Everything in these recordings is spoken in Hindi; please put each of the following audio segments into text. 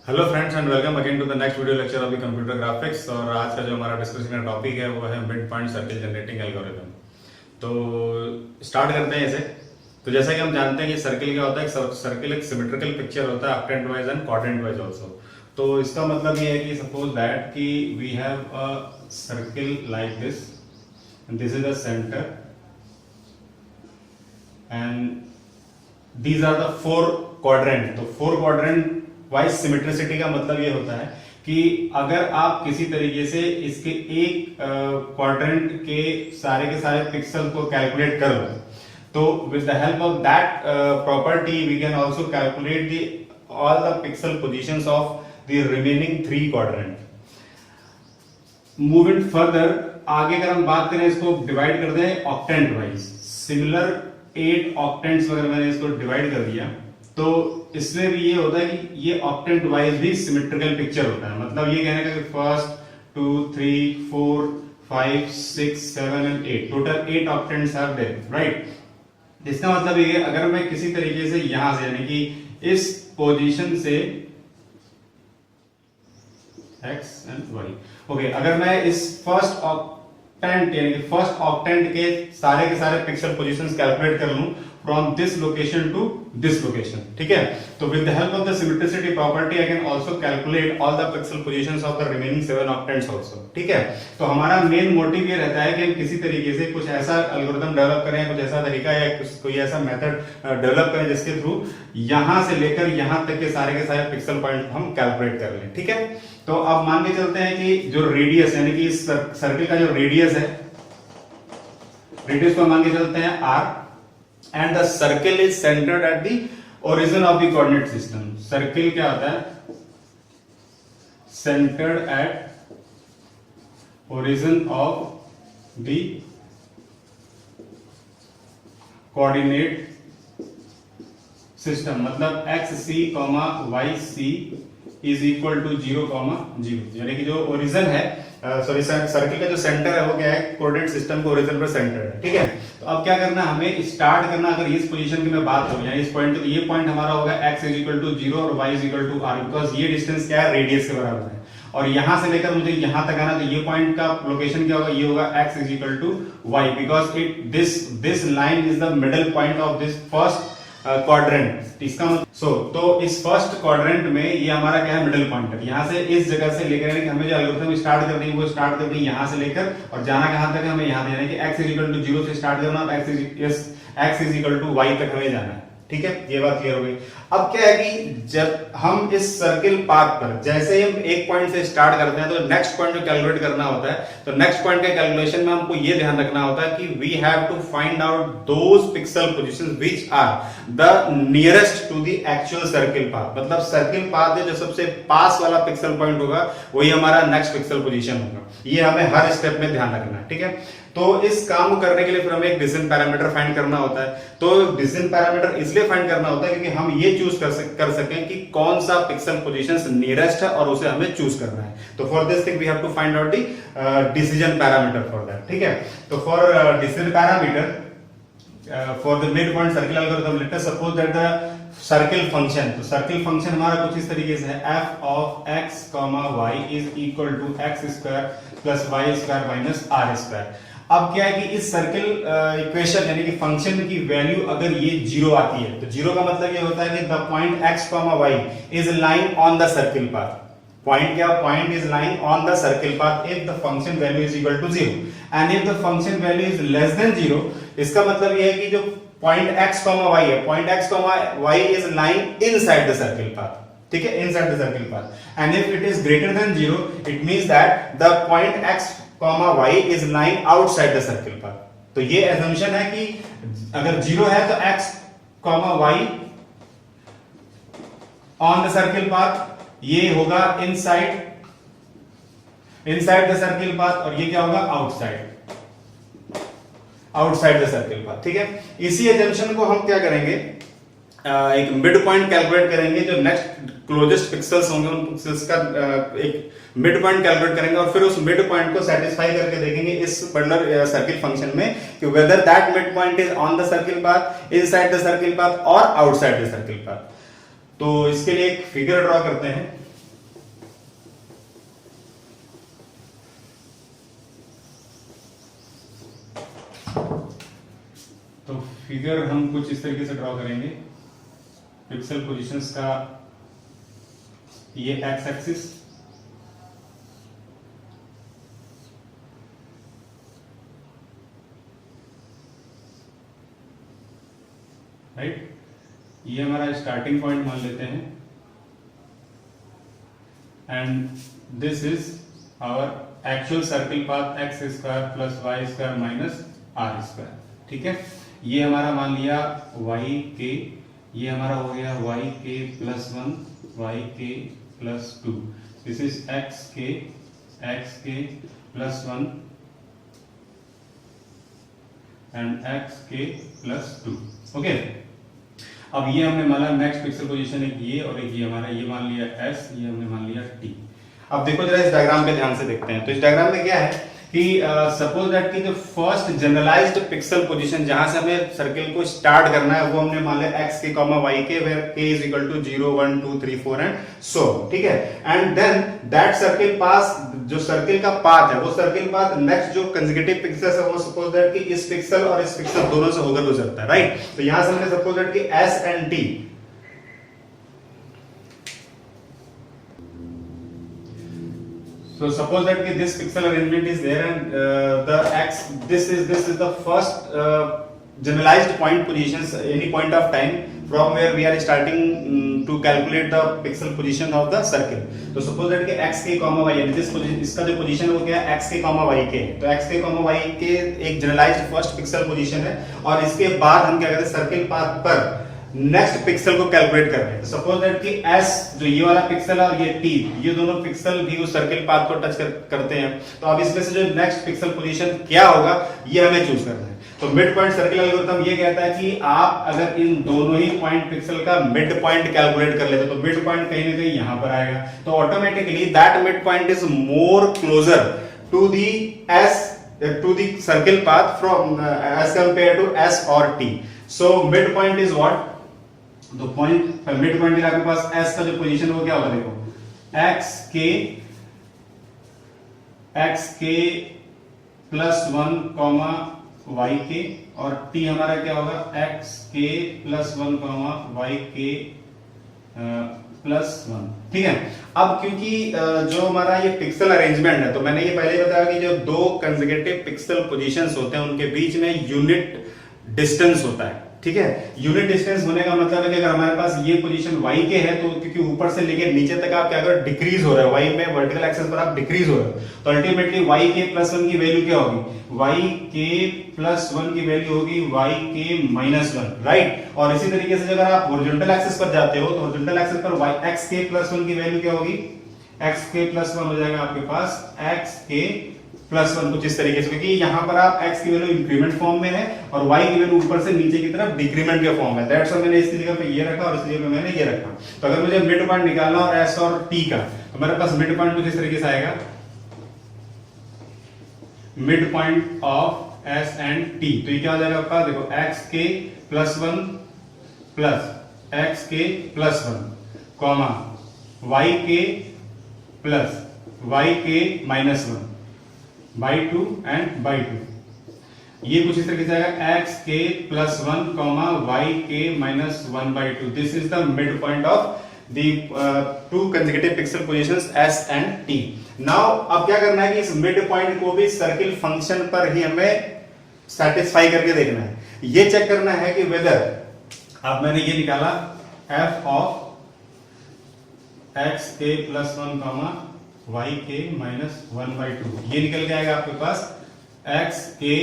Hello friends and welcome again to the next video lecture of the computer graphics. और आज का जो हमारा डिस्कशन का टॉपिक है वो है mid point circle generating algorithm. तो स्टार्ट करते हैं इसे। तो जैसा कि हम जानते हैं कि सर्किल क्या होता है, सर्किल एक सिमेट्रिकल पिक्चर होता है octant wise and quadrant wise also. तो इसका मतलब ये है कि सपोज दैट कि we have a circle like this is the centre and these are the four quadrant. तो फोर क्वाड्रेंट वाइज सिमेट्रिसिटी का मतलब ये होता है कि अगर आप किसी तरीके से इसके एक क्वाड्रेंट के सारे पिक्सल को कैलकुलेट कर लो, तो with the help of that property we can also calculate the all the pixel positions of the remaining three quadrant. Moving further, आगे अगर हम बात करें, इसको डिवाइड कर दें ऑक्टेंट वाइज। सिमिलर 8 ऑक्टेंट्स वगैरह मैंने इसको डिवाइड कर दिया, तो इसमें भी ये होता है कि ये ऑक्टेंट वाइज भी सिमेट्रिकल पिक्चर होता है। मतलब ये कहने का कि first 2 3 4 5 6 7 and 8 total 8 octants have there, right. इसका मतलब ये अगर मैं किसी तरीके से यहां से यानी कि इस पोजीशन से x एंड y, ओके, अगर मैं इस फर्स्ट ऑक्टेंट यानी कि फर्स्ट ऑक्टेंट के सारे पिक्सल पोजीशंस कैलकुलेट कर लूं from this location to this location, ठीक है। तो with the help of the symmetricity property I can also calculate all the pixel positions of the remaining 7 octants also, ठीक है। तो हमारा मेन मोटिव ये रहता है कि हम किसी तरीके से कुछ ऐसा एल्गोरिथम डेवलप करें, कुछ ऐसा तरीका या कोई ऐसा मेथड डेवलप करें जिसके थ्रू यहां से लेकर यहां तक के सारे पिक्सल पॉइंट हम कैलकुलेट कर लें, ठीक है। तो अब मान के चलते हैं कि जो रेडियस यानी कि इस सर्किल का जो रेडियस है, रेडियस को मान के चलते हैं r, and the circle is centered at the origin of the coordinate system। Circle क्या होता है? centered at origin of the coordinate system। मतलब xc, yc is equal to 0, 0, यानी कि जो ओरिजिन है, सॉरी सर्किल का जो सेंटर है वो क्या है? कोऑर्डिनेट सिस्टम को ओरिजिन पर सेंटर है, ठीक है। तो अब क्या करना है हमें? स्टार्ट करना, अगर इस पोजीशन की मैं बात करूं यानी इस पॉइंट, तो ये पॉइंट हमारा होगा x इज इक्वल टू 0 और y is equal to r, because ये डिस्टेंस क्या है? रेडियस के बराबर है। और यहां से लेकर मुझे यहां तक आना, तो ये पॉइंट का लोकेशन क्या होगा? ये होगा x is equal to y, because this line is the middle point of this first quadrant. इसका मतलब तो इस फर्स्ट क्वाड्रेंट में ये हमारा क्या है? मिडिल पॉइंट है। यहां से इस जगह से लेकर हमें जो एल्गोरिथम स्टार्ट करनी है वो स्टार्ट करनी है यहां से लेकर, और जाना कहां तक है? हमें यहां देना है कि x इज इक्वल टू 0 से स्टार्ट करना और x is equal to y तक हमें जाना है, ठीक है। ये बात क्लियर हो गई। अब क्या है कि जब हम इस सर्किल पाथ पर जैसे ही हम एक पॉइंट से स्टार्ट करते हैं, तो नेक्स्ट पॉइंट जो कैलकुलेट करना होता है, तो नेक्स्ट पॉइंट के कैलकुलेशन में हमको ये ध्यान रखना होता है कि we have to find out those pixel positions which are the nearest to the actual circle path. मतलब सर्किल पाथ जो सबसे पास वाला पिक्सल पॉइंट होगा वही हमारा नेक्स्ट पिक्सल पोजीशन होगा। ये हमें हर स्टेप में ध्यान रखना है, ठीक है। तो इस काम को करने के लिए फिर हमें एक डिसीजन पैरामीटर फाइंड करना होता है। तो डिसीजन पैरामीटर इसलिए फाइंड करना होता है क्योंकि हम ये चूज कर सकें कि कौन सा पिक्सल पोजीशंस नियरेस्ट है और उसे हमें चूज करना है। तो for this thing we have to find out the decision parameter for that, ठीक है। तो for decision parameter for the mid point circle algorithm, let us suppose that the circle function, तो सर्किल फंक्शन हमारा कुछ इस तरीके से है, f of x, y is equal to x square plus y square minus r square. अब क्या है कि इस सर्किल इक्वेशन यानी कि फंक्शन की वैल्यू अगर ये 0 आती है, तो 0 का मतलब ये होता है कि the point x, y is lying on the circle path. Point क्या? Point is lying on the circle path if the function value is equal to 0 and if the function value is less than 0, इसका मतलब ये है कि जो पॉइंट x, y है, point x, y is lying inside the circle path, ठीक है, inside the circle path. And if it is greater than 0, it means that the point x, y is lying outside the circle path. तो ये assumption है कि अगर 0 है तो x, y on the circle path, ये होगा इनसाइड द सर्किल पाथ, और ये क्या होगा? आउटसाइड द सर्किल पाथ, ठीक है। इसी assumption को हम क्या करेंगे? एक मिड पॉइंट कैलकुलेट करेंगे, जो नेक्स्ट क्लोजेस्ट पिक्सेल्स होंगे उन पिक्सेल्स का एक मिड पॉइंट कैलकुलेट करेंगे, और फिर उस मिड पॉइंट को सेटिस्फाई करके देखेंगे इस पर्टिकुलर सर्किल फंक्शन में कि whether that mid point is on the circle path, inside the circle path और आउटसाइड द सर्किल पाथ। तो इसके लिए एक फिगर ड्रॉ करते हैं। फिगर हम कुछ इस तरीके से ड्रॉ करेंगे, पिक्सल पोजीशंस का ये एक्स एक्सिस, राइट, ये हमारा स्टार्टिंग पॉइंट मान लेते हैं, and this is our actual circle path x square plus y square minus are square. ठीक है, ये हमारा मान लिया वाई के, ये हमारा हो गया Y K plus 1 Y K plus 2, this is x K plus 1 and x K plus 2। Okay, अब ये हमने माना नेक्स्ट पिक्सल पोजीशन एक ये और एक ये हमारा, ये मान लिया एस, ये हमने मान लिया टी। अब देखो जरा इस डायग्राम पे ध्यान से देखते हैं। तो इस डायग्राम में क्या है कि सपोज दैट की जो फर्स्ट जनरलाइज्ड पिक्सल पोजीशन जहां से हमें सर्किल को स्टार्ट करना है वो हमने मान लिया x k comma y k, where k is equal to 0 1 2 3 4 and so. ठीक है, and then that circle path, जो सर्किल का पाथ है वो सर्किल पाथ नेक्स्ट जो कंसेक्यूटिव पिक्सेल्स है वो सपोज दैट कि इस पिक्सल और इस पिक्सल दोनों से होकर गुजरता है, राइट। तो यहां से हमने सपोज दैट कि S and T, so suppose that this pixel arrangement is there and the x, this is the first generalized point positions any point of time from where we are starting to calculate the pixel position of the circle। तो suppose that कि x के comma y, यानी this position, इसका जो position हो गया x के comma y के, तो x के comma y के एक generalized first pixel position है, और इसके बाद हम क्या करते हैं सर्किल पाथ पर नेक्स्ट पिक्सल को कैलकुलेट कर रहे हैं। सपोज दैट कि S जो ये वाला पिक्सल है और ये T, ये दोनों पिक्सल भी उस सर्किल पाथ को टच करते हैं। तो अब इसमें से जो नेक्स्ट पिक्सल पोजीशन क्या होगा ये हमें चूज करना है। तो मिड पॉइंट सर्किल एल्गोरिथम ये कहता है कि आप अगर इन दोनों ही पॉइंट पिक्सल का मिड पॉइंट कैलकुलेट कर लेते हो तो मिड पॉइंट कहीं ना कहीं यहां पर आएगा, तो automatically that mid point is more closer to the S to the circle path from as compared to S or T। So mid point is what? तो पॉइंट मिड पॉइंट आपके पास S का जो पोजीशन वो क्या होगा, देखो x k plus 1 comma y के, और t हमारा क्या होगा x k plus 1 comma y के प्लस 1। ठीक है, अब क्योंकि जो हमारा ये पिक्सल अरेंजमेंट है, तो मैंने ये पहले बताया कि जो दो कंसेक्यूटिव पिक्सल पोजीशंस होते हैं उनके बीच में यूनिट डिस्टेंस होता है। ठीक है, यूनिट डिस्टेंस होने का मतलब है कि अगर हमारे पास ये पोजीशन y के है तो क्योंकि ऊपर से लेके नीचे तक आप क्या कर डिक्रीज हो रहा है, y में वर्टिकल एक्सिस पर आप डिक्रीज हो रहे हो, तो अल्टीमेटली y के प्लस 1 की वैल्यू क्या होगी, y के प्लस 1 की वैल्यू होगी y के माइनस 1, राइट। और इसी तरीके से अगर आप हॉरिजॉन्टल एक्सिस पर जाते हो तो हॉरिजॉन्टल एक्सिस पर y x के प्लस 1 की वैल्यू क्या होगी, x के प्लस 1 हो जाएगा आपके पास x के प्लस 1, कुछ इस तरीके से, क्योंकि यहाँ पर आप x की वैल्यू इंक्रीमेंट फॉर्म में है और y की वैल्यू ऊपर से नीचे की तरफ डिक्रीमेंट के फॉर्म में। दैट्स व्हाई मैंने इसकी जगह पे ये रखा और इसकी जगह पे मैंने ये रखा। तो अगर मुझे मिड पॉइंट निकालना और s और t का, तो मेरे पास मिड पॉइंट कुछ इस तरीके से आएगा, mid point of s and t। तो ये क्या हो जाएगा आपका, देखो x k plus 1 plus x k plus 1 comma y के plus y k minus 1 by 2 and by 2, ये कुछ इस तरीके से आएगा x k plus 1 comma y k minus 1 by 2। This is the mid point of the two consecutive pixel positions s and t। Now अब क्या करना है कि इस मिड पॉइंट को भी सर्किल फंक्शन पर ही हमें सेटिस्फाई करके देखना है। ये चेक करना है कि वेदर, अब मैंने ये निकाला f of x k plus 1 comma y k minus 1 by 2, ये निकल के आएगा आपके पास x k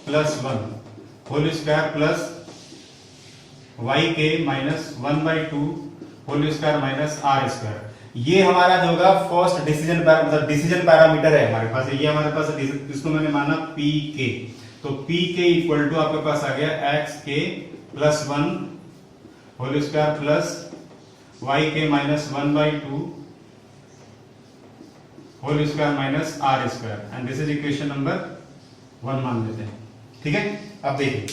plus 1 whole square plus y k minus 1 by 2 whole square minus r square. ये हमारा जो होगा फर्स्ट डिसीजन पैरामीटर है हमारे पास, ये हमारे पास इसको मैंने माना pk। तो pk इक्वल टू आपके पास आ गया x k plus 1 whole square plus y k minus 1 by 2 whole square minus are square, and this is equation number 1 मान लेते हैं। ठीक है, अब देखिए,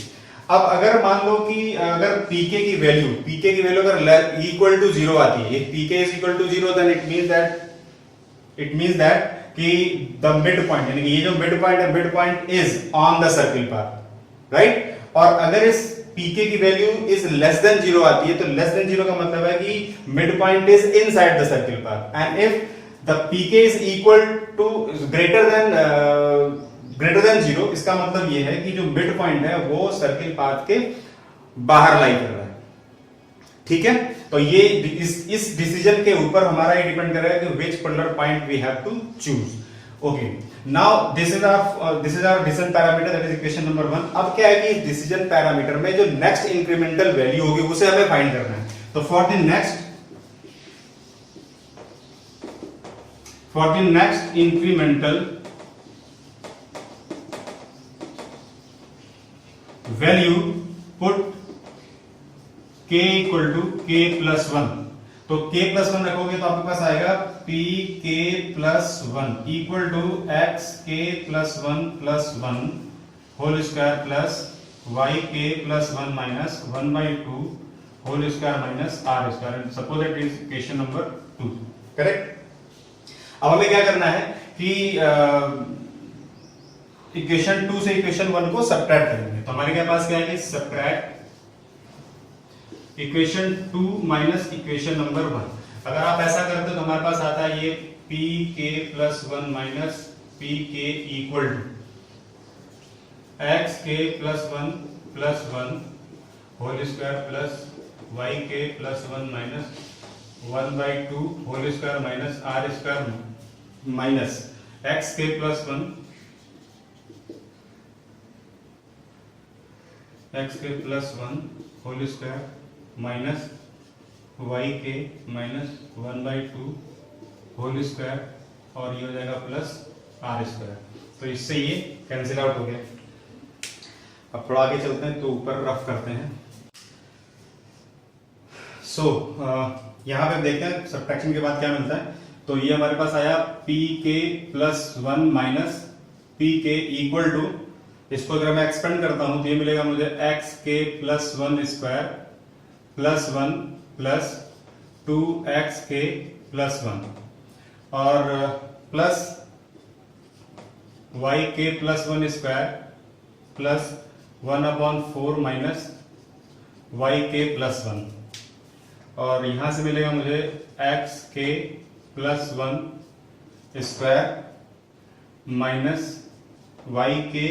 अब अगर मान लो कि अगर pk की वैल्यू अगर इक्वल टू 0 आती है, if pk is equal to 0 then it means that कि द मिड पॉइंट, यानी कि ये जो मिड पॉइंट है, mid point is on the circle path, right. और अगर इस पीके की वैल्यू इज लेस देन 0 आती है, तो लेस देन 0 का मतलब है कि mid point is inside the circle path, and if the P K is equal to greater than 0, इसका मतलब ये है कि जो मिड पॉइंट है वो सर्किल पाथ के बाहर लाई कर रहा है। ठीक है, तो ये इस डिसीजन के ऊपर हमारा ये डिपेंड करेगा कि which polar point we have to choose. Okay, now this is our decision parameter, that is equation number 1। अब क्या है कि इस डिसीजन पैरामीटर में जो नेक्स्ट इंक्रीमेंटल वैल्यू होगी उसे हमें फाइंड करना है। तो for the next incremental value put k equal to k plus 1। तो k प्लस 1 रखोगे तो आपके पास आएगा p k plus 1 equal to x k plus 1 plus 1 whole square plus y k plus 1 minus 1 by 2 whole square minus r square. Suppose that is equation number 2। Correct. अब हमें क्या करना है कि इक्वेशन 2 से इक्वेशन 1 को सब्ट्रैक्ट करेंगे। तो हमारे क्या पास क्या है कि subtract equation 2 minus equation number 1। अगर आप ऐसा करते हो तो हमारे पास आता है ये P K plus 1 minus P K equal to X K plus 1 whole square plus Y K plus 1 minus 1 by 2 whole square minus are square minus X K plus 1 whole square minus Y K minus 1 by 2 whole square और ये हो जाएगा प्लस आर स्क्वायर। तो इससे ये कैंसिल आउट हो गया। अब थोड़ा आगे चलते हैं तो ऊपर रफ करते हैं। यहां पे देखते हैं सब्ट्रैक्शन के बाद क्या मिलता है। तो ये हमारे पास आया P K plus 1 minus P K equal to, इसको अगर मैं एक्सपेंड करता हूं तो ये मिलेगा मुझे x K plus 1 square plus 1 plus 2x के प्लस 1 और प्लस y के plus 1 square plus 1/4 minus y के प्लस 1 और यहां से मिलेगा मुझे x k plus 1 square minus y के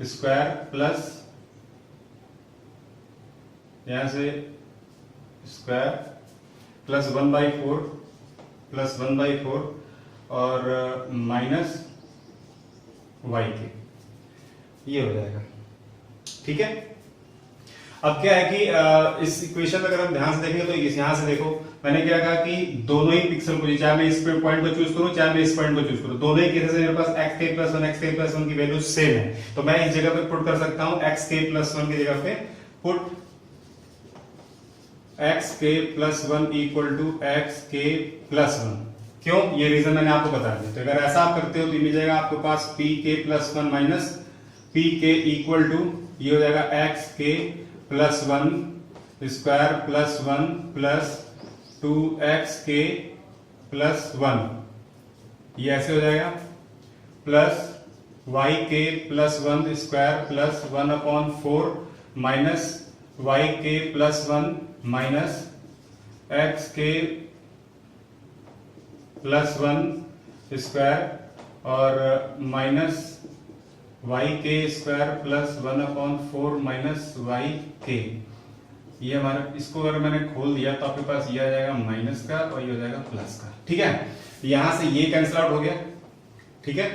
स्क्वायर प्लस यहां से स्क्वायर प्लस 1/4 प्लस 1/4 और माइनस y के, ये हो जाएगा। ठीक है। अब क्या है कि इस इक्वेशन में अगर हम ध्यान से देखेंगे तो यहां से देखो मैंने क्या कहा कि दोनों ही पिक्सल को, चाहे मैं इस पॉइंट को चूज करूं चाहे मैं इस पॉइंट को चूज करूं, दोनों ही केसेस में मेरे पास x k plus 1 x k plus 1 की वैल्यू सेम है। तो मैं इस जगह पे पुट कर सकता हूं x k प्लस 1 की जगह पे put x k plus 1 equal to x k plus 1। क्यों, ये रीजन मैंने आपको बता दिया। तो अगर ऐसा आप करते हो तो मिल जाएगा आपके पास p k plus 1 minus p k equal to ये हो जाएगा x k plus 1 square plus 1 plus 2x k plus 1, ये ऐसे हो जाएगा plus y k plus 1 square plus 1/4 minus y k plus 1 minus x k plus 1 square और minus y k square plus 1/4 minus y k। ये हमारा, इसको अगर मैंने खोल दिया तो आपके पास ये आ जाएगा माइनस का और ये हो जाएगा प्लस का। ठीक है, यहां से ये कैंसिल आउट हो गया। ठीक है,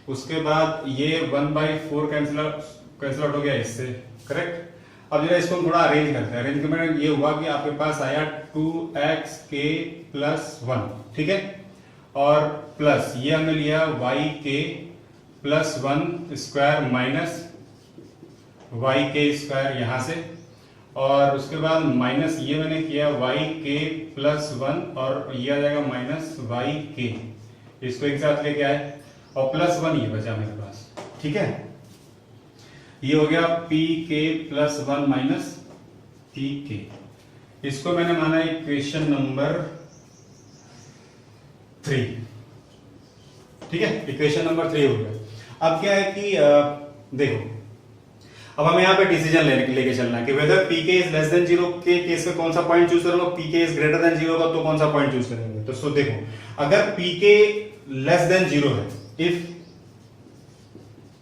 उसके बाद ये 1/4 कैंसिल आउट हो गया इससे। करेक्ट। अब जरा इसको थोड़ा अरेंज करते हैं। अरेंजमेंट ये हुआ कि आपके पास आया 2x k प्लस 1। ठीक है, और प्लस ये हमने लिया y k plus 1 square minus y k square यहां से, और उसके बाद माइनस ये मैंने किया y k प्लस 1 और ये आ जाएगा माइनस y k, इसको एक साथ लेके आए और प्लस 1 ये बचा मेरे पास। ठीक है, ये हो गया p k plus 1 minus p k। इसको मैंने माना इक्वेशन नंबर 3। ठीक है, इक्वेशन नंबर 3 हो गया। अब क्या है कि देखो अब हमें यहाँ पे डिसीजन लेके चलना है कि whether P K is less than zero के केस में कौन सा पॉइंट चूज करेंगे, P K is greater than zero का तो कौन सा पॉइंट चूज करेंगे। तो सो देखो अगर पीके लेस देन जीरो है, if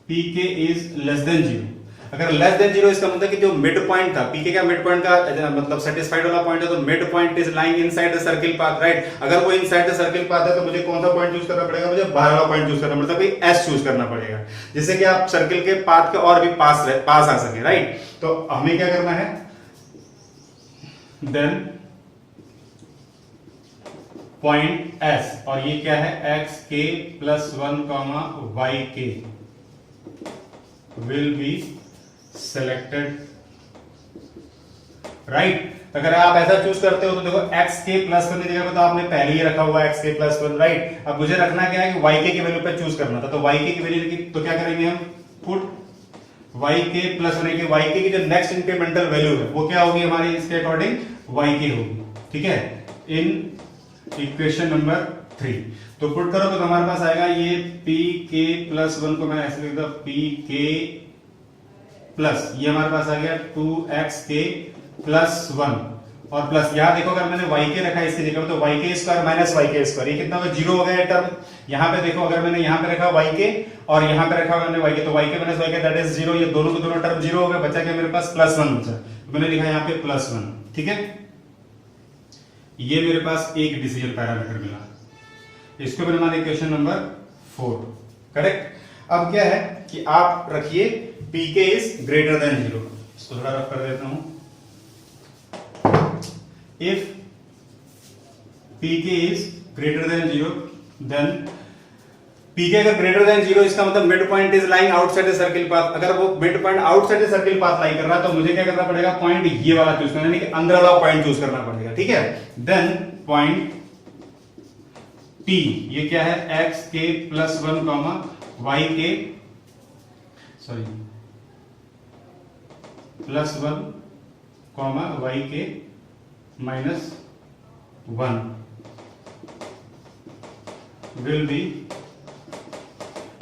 P K is less than zero, अगर लेस देन जीरो इसका मतलब कि जो मिड पॉइंट था पीके का, मिड पॉइंट का मतलब सेटिस्फाइड वाला पॉइंट है, तो mid point is lying inside the circle path, right. अगर वो इनसाइड द सर्किल पाथ है तो मुझे कौन सा पॉइंट चूज करना पड़ेगा, मुझे बाहर वाला पॉइंट चूज करना पड़ता है, कोई एस चूज करना पड़ेगा जिससे कि आप सर्किल के पाथ के और भी पास आ सके, राइट। तो हमें क्या करना है, देन पॉइंट एस, और ये क्या है एक्स के प्लस 1 वाई के विल बी सेलेक्टेड, राइट। अगर आप ऐसा चूज करते हो तो देखो एक्स के प्लस 1 की जगह पे तो आपने पहले ही रखा हुआ है एक्स के प्लस 1, राइट। अब मुझे रखना क्या है कि वाई के की वैल्यू पे चूज करना था, तो वाई के की वैल्यू की तो क्या करेंगे हम, पुट वाई के प्लस 1 की, वाई के की जो नेक्स्ट इंक्रीमेंटल वैल्यू है वो क्या होगी हमारी, इसके अकॉर्डिंग वाई के होगी, ठीक है, इन इक्वेशन नंबर 3। तो पुट करो तो हमारे पास आएगा ये पी के प्लस 1 को मैं ऐसे लिखता हूं पी के प्लस, ये हमारे पास आ गया 2x के प्लस 1 और प्लस, यहां देखो अगर मैंने y के रखा है इसकी जगह तो y के स्क्वायर माइनस y के स्क्वायर, ये कितना होगा, जीरो हो गया टर्म। यहां पे देखो अगर मैंने यहां पे रखा y के और यहां पे रखा मैंने y के, तो y के माइनस y के दैट इज जीरो, ये दोनों के दोनों टर्म जीरो हो गए, बचा क्या मेरे पास प्लस 1 बचा, तो मैंने लिखा यहां पे प्लस 1, ठीक है। ये मेरे पास एक डिसीजन पैरामीटर मिला, इसको मैंने माना इक्वेशन नंबर 4, करेक्ट। अब क्या है कि आप रखिए P K is greater than zero, इसको थोड़ा रफ कर देता हूं, if P K is greater than zero then P K अगर ग्रेटर देन जीरो इसका मतलब mid point is lying outside the circle path, अगर वो mid point outside the circle path lie कर रहा है तो मुझे क्या करना पड़ेगा, पॉइंट ये वाला चूज करना, यानी कि अंदर वाला पॉइंट चूज करना पड़ेगा, ठीक है। देन पॉइंट टी, ये क्या है एक्स के प्लस 1 वाई के, sorry plus 1 Y K minus 1 will be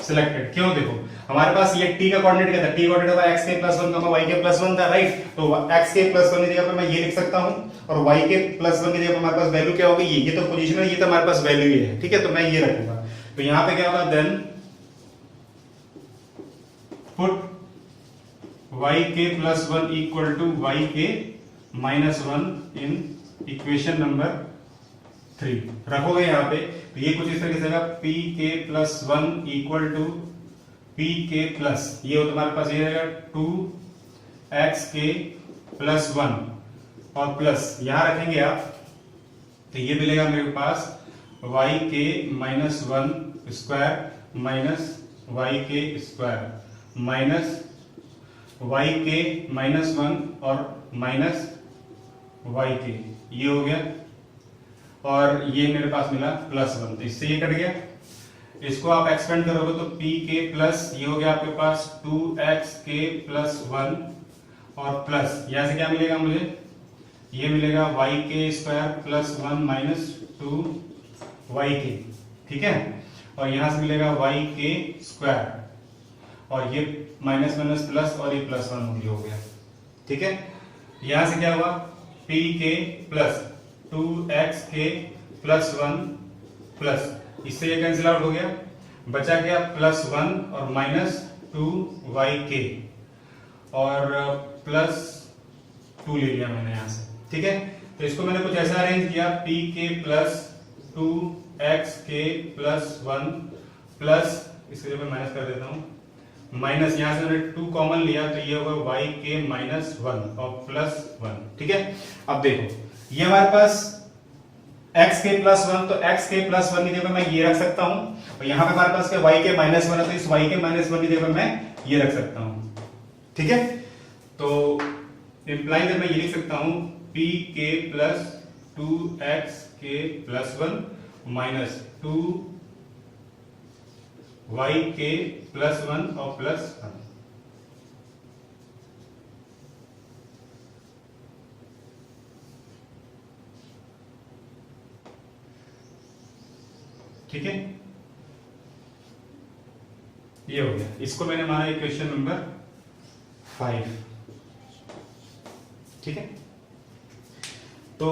selected. क्यों, देखो हमारे पास ये t का कोऑर्डिनेट क्या था, t कोऑर्डिनेट था x के प्लस 1 y के प्लस 1 था, राइट। तो x के प्लस 1 की जगह पे मैं ये लिख सकता हूं और y के प्लस 1 की जगह पे हमारे पास वैल्यू क्या होगी, ये तो पोजीशन है, ये तो हमारे पास वैल्यू ही है, ठीक है। तो मैं ये रखूंगा, तो यहां पे क्या होगा, देन पुट y के plus 1 equal to y k minus 1 in equation number 3 रखोगे यहां पे, तो ये कुछ इस तरीके से होगा p के प्लस 1 इक्वल टू p के प्लस, ये हो तुम्हारे पास ये रहेगा 2x के प्लस 1 और प्लस यहां रखेंगे आप, तो ये मिलेगा मेरे पास y k minus 1 square minus y के square minus y k minus 1 और माइनस y के, ये हो गया, और ये मेरे पास मिला प्लस 1, तो इससे ये कट गया। इसको आप एक्सपेंड करोगे तो p के प्लस ये हो गया आपके पास 2x के प्लस 1 और प्लस यहां से क्या मिलेगा मुझे, ये मिलेगा y के स्क्वायर प्लस 1 माइनस 2y के, ठीक है। और यहां से मिलेगा y के स्क्वायर और ये माइनस माइनस प्लस और ये प्लस 1 हो गया, ठीक है। यहां से क्या हुआ, p के प्लस 2x के प्लस 1 प्लस, इससे ये कैंसिल आउट हो गया, बचा गया प्लस 1 और माइनस 2y के और प्लस 2 ले लिया मैंने यहां से, ठीक है। तो इसको मैंने कुछ ऐसा अरेंज किया, p के प्लस 2x के प्लस 1 प्लस, इसके जगह माइनस कर देता हूं, माइनस यहां से मैंने 2 कॉमन लिया तो ये होगा y के माइनस 1 और प्लस 1, ठीक है। अब देखो ये हमारे पास x के प्लस 1, तो x के प्लस 1 की जगह मैं ये रख सकता हूं, और यहां पे हमारे पास क्या y के माइनस 1 है, तो इस y के माइनस 1 की जगह मैं ये रख सकता हूं, ठीक है। तो इंप्लाई मैं ये लिख सकता हूं p के प्लस 2x के प्लस 1 माइनस 2y के प्लस 1 और प्लस 1, ठीक है। ये हो गया, इसको मैंने माना इक्वेशन नंबर 5। ठीक है, तो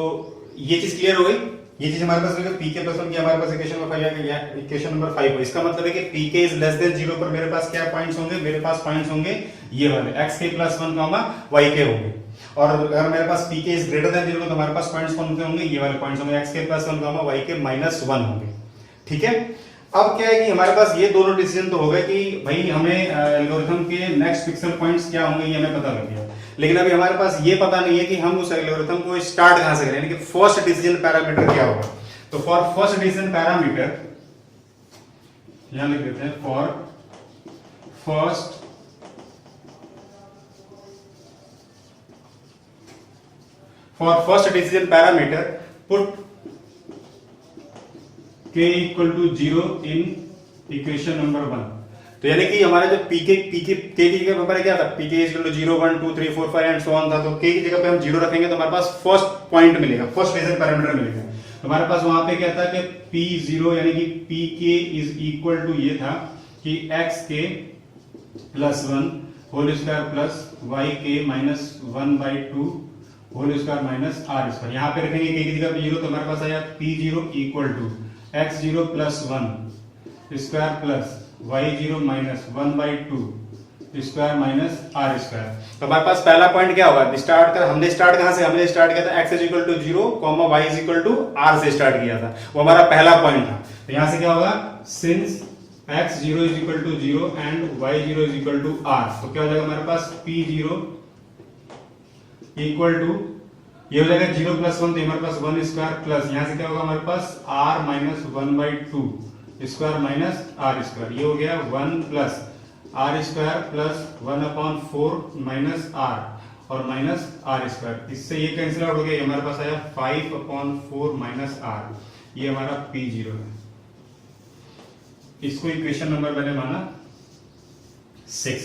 ये चीज क्लियर हो गई। ये चीज हमारे पास पी के प्लस 1 की हमारे पास इक्वेशन नंबर 5 आ गया, इक्वेशन नंबर 5 हो। इसका मतलब है कि पी के इज लेस देन 0 पर मेरे पास क्या पॉइंट्स होंगे, मेरे पास पॉइंट्स होंगे ये वाले x के प्लस 1 y के होंगे। और अगर मेरे पास पी के इज ग्रेटर देन 0 तो हमारे पास पॉइंट्स कौन से होंगे, ये वाले पॉइंट्स होंगे, x k plus 1 y k minus 1 होंगे। ठीक है, अब क्या है कि हमारे पास ये दोनों डिसीजन तो हो गए कि भाई हमें एल्गोरिथम के नेक्स्ट पिक्सल पॉइंट्स क्या होंगे, ये हमें पता लग गया। लेकिन अभी हमारे पास ये पता नहीं है कि हम उस एल्गोरिथम को स्टार्ट कहां से करें, यानी कि फर्स्ट डिसीजन पैरामीटर क्या होगा। तो फॉर फर्स्ट डिसीजन पैरामीटर यहां लिख देते हैं, for first decision parameter put k equal to 0 in equation number 1। तो यानी कि हमारा जो पीके के की जगह पर क्या था, P K equal to 0 1 2 3 4 5 and so on था। तो k की जगह पे हम 0 रखेंगे तो हमारे पास फर्स्ट पॉइंट मिलेगा, फर्स्ट डिसीजन पैरामीटर मिलेगा। तो हमारे पास वहां पे क्या था कि p0 यानी कि pk इज इक्वल टू ये था कि xk plus 1 whole square plus yk minus 1/2 whole square minus r square. यहां पे रखेंगे k की जगह पे 0 तो हमारे पास आया p0 equal to x0 plus 1 square plus y0 minus 1/2 square minus r square. तो हमारे पास पहला पॉइंट क्या होगा, हमने स्टार्ट कहां से, हमने स्टार्ट किया था x is equal to 0, y is equal to r से स्टार्ट किया था, वो हमारा पहला पॉइंट था। तो यहां से क्या होगा, since x0 is equal to 0 and y0 is equal to r, तो क्या हो जाएगा हमारे पास p0 इक्वल टू ये हो जाएगा 0 प्लस 1 तो हमारे पास 1 स्क्वायर प्लस यहां से क्या होगा हमारे पास r minus 1/2 square minus r square. ये हो गया 1 plus r square plus 1/4 minus r और माइनस r स्क्वायर। इससे ये कैंसिल आउट हो गया, हमारे पास आया 5/4 माइनस r। ये हमारा p0 है। इसको इक्वेशन नंबर मैंने माना 6।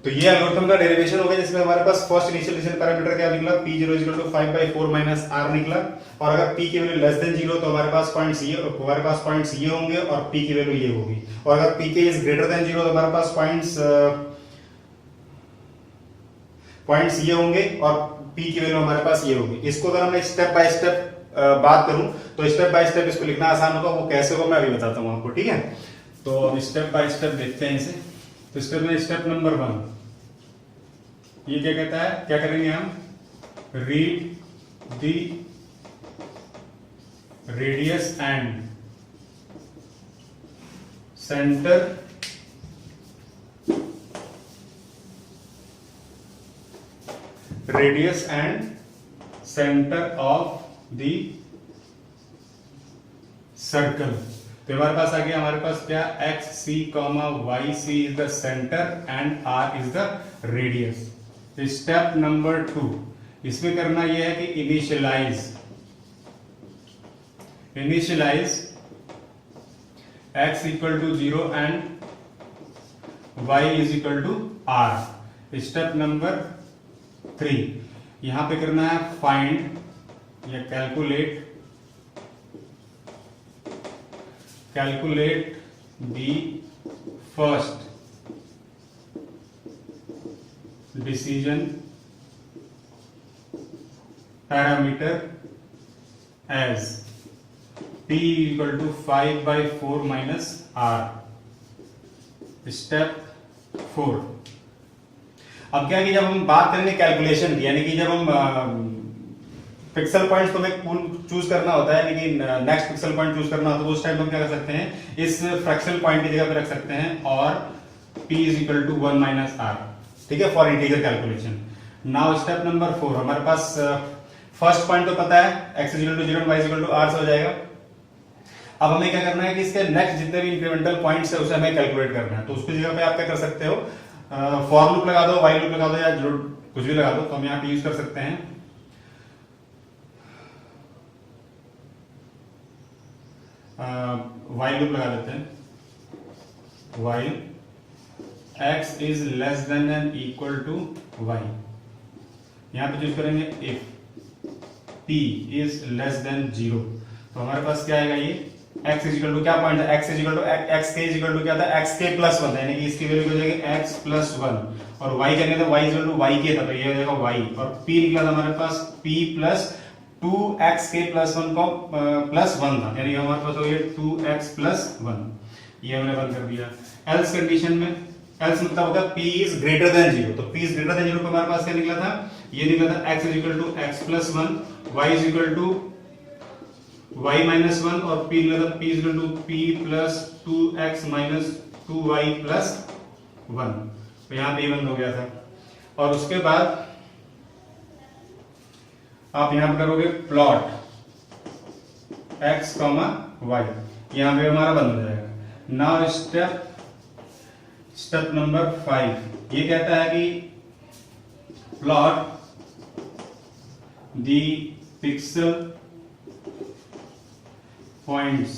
तो ये एल्गोरिथम का डेरिवेशन हो गया जिसमें हमारे पास फर्स्ट इनिशियल डिसीजन पैरामीटर क्या निकला, p0 equal to 5/4 minus r निकला। और अगर p की वैल्यू लेस देन 0 तो हमारे पास पॉइंट्स ये होंगे और p की वैल्यू ये होगी। और अगर p के इज ग्रेटर देन 0 तो हमारे पास पॉइंट्स ये होंगे और p की वैल्यू हमारे पास ये होगी। इसको अगर मैं स्टेप बाय स्टेप बात करूं तो स्टेप बाय स्टेप इसको लिखना आसान होगा, वो कैसे होगा मैं अभी बताता हूं आपको। ठीक है, तो अब स्टेप बाय स्टेप देखते हैं इसे। तो स्टेप नंबर 1 ये क्या कहता है, क्या करेंगे हम, read the radius and centre of the circle. तो हमारे पास आ गया, हमारे पास क्या, x c comma y c is the centre and r is the radius. Step number 2 इसमें करना यह है कि initialise x equal to 0 and y is equal to r। Step number 3 यहां पे करना है फाइंड या calculate the first decision parameter as p equal to 5/4 minus r। Step 4 अब क्या है कि जब हम बात करेंगे कैलकुलेशन की, यानी कि जब हम पिक्सल पॉइंट्स तो हमें चूज करना होता है, लेकिन नेक्स्ट पिक्सल पॉइंट चूज करना होता है तो उस टाइम हम क्या कर सकते हैं, इस फ्रैक्शनल पॉइंट की जगह पे रख सकते हैं और p is equal to 1 minus r। ठीक है, for integer calculation. Now step number 4 हमारे पास फर्स्ट पॉइंट तो पता है x is equal to 0 and y is equal to r से हो जाएगा। अब हमें क्या करना है कि इसके नेक्स्ट जितने भी इंक्रीमेंटल पॉइंट्स है उसे हमें कैलकुलेट करना है। तो उसकी जगह पे आप क्या कर सकते हो, फॉर लूप लगा दो, व्हाइल लूप लगा दो या कुछ भी लगा दो। तो हम यहाँ पे यूज कर सकते हैं व्हाइल लूप लगा देते हैं, while x is less than and equal to y। यहां पे चूज करेंगे if p is less than 0 तो हमारे पास क्या आएगा, ये x इज इक्वल टू क्या पॉइंट है, x is equal to x k is equal to क्या था, x के प्लस 1 यानी कि इसकी वैल्यू हो जाएगी x प्लस 1 और y क्या था, y is equal to y k था तो ये हो जाएगा y और p निकला था हमारे पास p प्लस 2x के प्लस 1 को प्लस 1 था यानी हमारे पास हो गया 2x प्लस 1, ये हमने बंद कर दिया। एल्स कंडीशन में एल्स मतलब होगा p इज ग्रेटर देन 0, तो p इज ग्रेटर देन 0 पे हमारे पास क्या निकला था, ये निकला था x is equal to x plus 1, y is equal to y minus 1 और p निकला था p is equal to p plus 2x minus 2y plus 1, तो यहाँ पे बंद हो गया था। और उसके बाद आप यहां पर करोगे प्लॉट x, y, यहां पे हमारा बंद हो जाएगा। नाउ स्टेप नंबर 5 ये कहता है कि plot the pixel points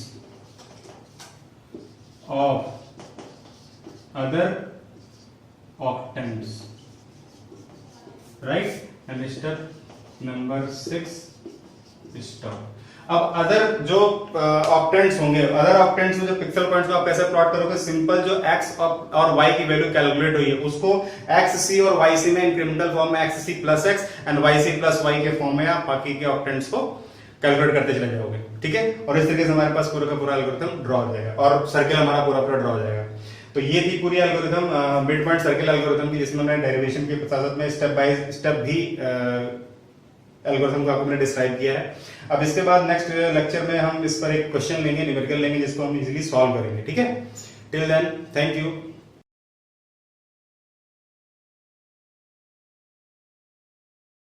of other octants, right. And step number 6 stop. अब अदर जो ऑक्टेंट्स होंगे, अदर ऑक्टेंट्स में जो पिक्सल पॉइंट्स को आप कैसे प्लॉट करोगे, सिंपल जो x और y की वैल्यू कैलकुलेट हुई है उसको xc और yc में इंक्रीमेंटल फॉर्म में xc plus x and yc plus y के फॉर्म में आप बाकी के ऑक्टेंट्स को कैलकुलेट करते चले जाओगे, ठीक है। और इस तरीके से हमारे पास पूरा का पूरा एल्गोरिथम ड्रॉ हो जाएगा और सर्किल हमारा पूरा पूरा ड्रॉ हो जाएगा। तो ये थी पूरी algorithm mid point circle algorithm की, जिसमें मैं डेरिवेशन के साथ में स्टेप बाय स्टेप भी एल्गोरिथम को आपको मैंने डिस्क्राइब किया है। अब इसके बाद नेक्स्ट लेक्चर में हम इस पर एक क्वेश्चन लेंगे, न्यूमेरिकल लेंगे, जिसको हम इजीली सॉल्व करेंगे, ठीक है। Till then thank you.